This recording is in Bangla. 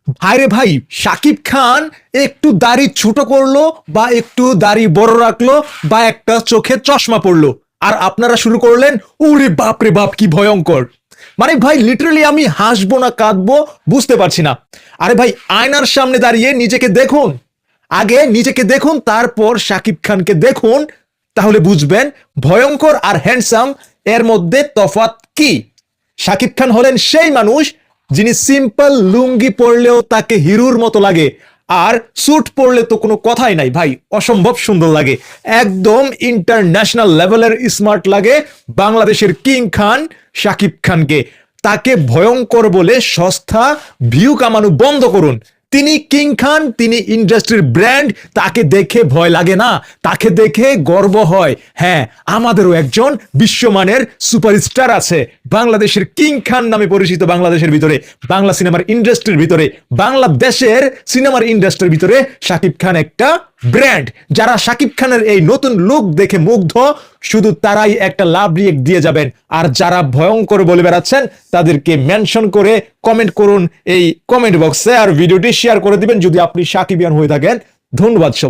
ভাইরে ভাই, শাকিব খান একটু দাড়ি ছোট করলো বা একটু দাড়ি বড় রাখলো বা একটা চোখে চশমা পড়লো, আর আপনারা শুরু করলেন ওরে বাপ রে বাপ কি ভয়ঙ্কর। মানে ভাই লিটারালি আমি হাসবো না কাঁদবো বুঝতে পারছি না। আরে ভাই, আয়নার সামনে দাঁড়িয়ে নিজেকে দেখুন, আগে নিজেকে দেখুন, তারপর শাকিব খানকে দেখুন, তাহলে বুঝবেন ভয়ঙ্কর আর হ্যান্ডসাম এর মধ্যে তফাৎ কি। শাকিব খান হলেন সেই মানুষ যিনি সিম্পল লুঙ্গি পরলেও তাকে হিরোর মতো লাগে, আর স্যুট পরলে তো কোনো কথাই নাই ভাই, অসম্ভব সুন্দর লাগে, একদম ইন্টারন্যাশনাল লেভেলের স্মার্ট লাগে বাংলাদেশের কিং খান শাকিব খানকে। তাকে ভয়ঙ্কর বলে সস্তা ভিউ কামানো বন্ধ করুন। তিনি কিং খান, তিনি ইন্ডাস্ট্রির ব্র্যান্ড, তাকে দেখে ভয় লাগে না, তাকে দেখে গর্ব হয়। হ্যাঁ, আমাদেরও একজন বিশ্বমানের সুপারস্টার আছে, বাংলাদেশের কিং খান নামে পরিচিত, বাংলাদেশের ভিতরে, বাংলা সিনেমার ইন্ডাস্ট্রির ভিতরে, বাংলাদেশের সিনেমার ইন্ডাস্ট্রির ভিতরে শাকিব খান একটা ব্র্যান্ড। যারা শাকিব খানের এই নতুন লুক দেখে মুগ্ধ, শুধু তারাই একটা লাভ রিয়েক্ট দিয়ে যাবেন, আর যারা ভয়ঙ্কর বলে বেড়াচ্ছেন তাদেরকে মেনশন করে কমেন্ট করুন এই কমেন্ট বক্সে, আর ভিডিওটি শেয়ার করে দিবেন যদি আপনি শাকিবিয়ান হয়ে থাকেন। ধন্যবাদ সবাই।